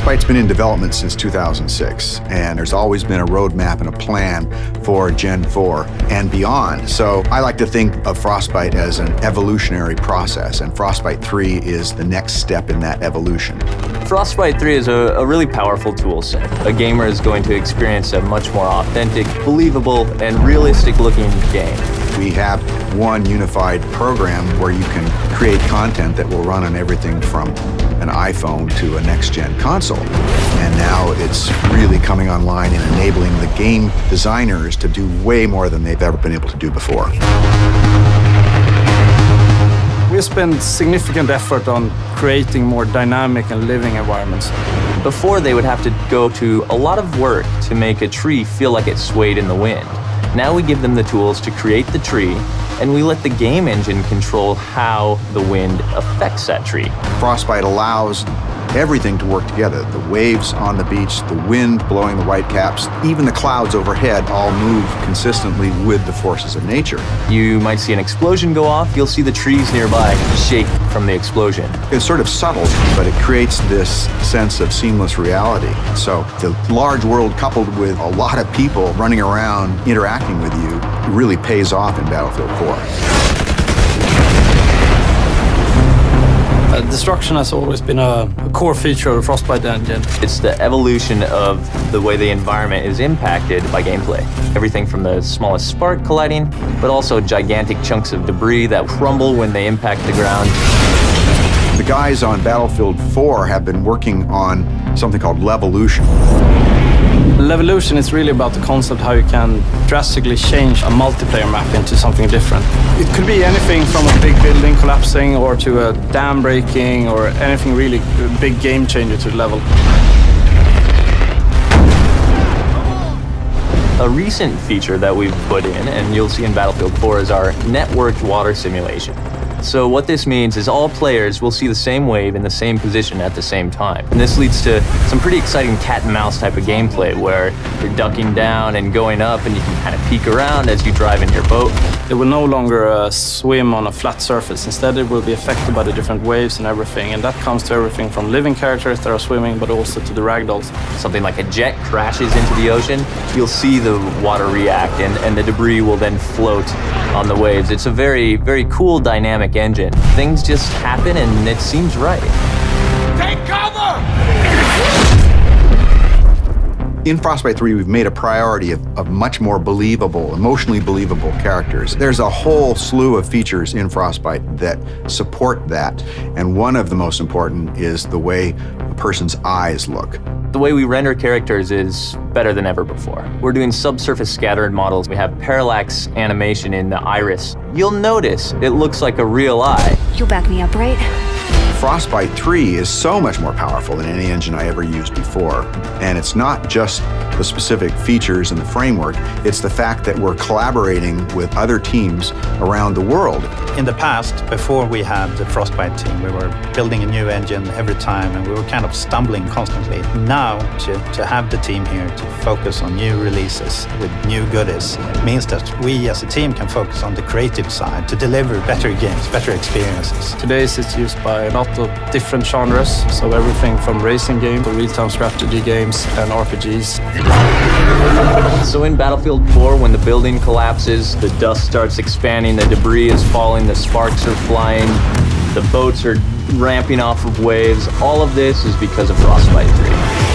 Frostbite's been in development since 2006, and there's always been a roadmap and a plan for Gen 4 and beyond. So I like to think of Frostbite as an evolutionary process, and Frostbite 3 is the next step in that evolution. Frostbite 3 is a really powerful tool set. A gamer is going to experience a much more authentic, believable, and realistic-looking game. We have one unified program where you can create content that will run on everything from an iPhone to a next-gen console. And now it's really coming online and enabling the game designers to do way more than they've ever been able to do before. We spend significant effort on creating more dynamic and living environments. Before, they would have to go to a lot of work to make a tree feel like it swayed in the wind. Now we give them the tools to create the tree, and we let the game engine control how the wind affects that tree. Frostbite allows everything to work together. The waves on the beach, the wind blowing the whitecaps, even the clouds overhead all move consistently with the forces of nature. You might see an explosion go off, you'll see the trees nearby shake from the explosion. It's sort of subtle, but it creates this sense of seamless reality. So the large world coupled with a lot of people running around interacting with you really pays off in Battlefield 4. Destruction has always been a core feature of the Frostbite engine. It's the evolution of the way the environment is impacted by gameplay. Everything from the smallest spark colliding, but also gigantic chunks of debris that crumble when they impact the ground. The guys on Battlefield 4 have been working on something called Levolution. Levolution is really about the concept how you can drastically change a multiplayer map into something different. It could be anything from a big building collapsing or to a dam breaking or anything really big game changer to the level. A recent feature that we've put in, and you'll see in Battlefield 4, is our networked water simulation. So what this means is all players will see the same wave in the same position at the same time. And this leads to some pretty exciting cat and mouse type of gameplay where you're ducking down and going up and you can kind of peek around as you drive in your boat. It will no longer swim on a flat surface. Instead, it will be affected by the different waves and everything. And that comes to everything from living characters that are swimming, but also to the ragdolls. Something like a jet crashes into the ocean, you'll see the water react and the debris will then float on the waves. It's a very, very cool dynamic engine. Things just happen and it seems right. Take cover! In Frostbite 3, we've made a priority of much more believable, emotionally believable characters. There's a whole slew of features in Frostbite that support that, and one of the most important is the way a person's eyes look. The way we render characters is better than ever before. We're doing subsurface scattered models. We have parallax animation in the iris. You'll notice it looks like a real eye. You'll back me up, right? Frostbite 3 is so much more powerful than any engine I ever used before. And it's not just the specific features and the framework, it's the fact that we're collaborating with other teams around the world. In the past, before we had the Frostbite team, we were building a new engine every time and we were kind of stumbling constantly. Now, to have the team here to focus on new releases with new goodies means that we as a team can focus on the creative side to deliver better games, better experiences. Today it's used by a lot of different genres, so everything from racing games to real-time strategy games and RPGs. So in Battlefield 4, when the building collapses, the dust starts expanding, the debris is falling, the sparks are flying, the boats are ramping off of waves, all of this is because of Frostbite 3.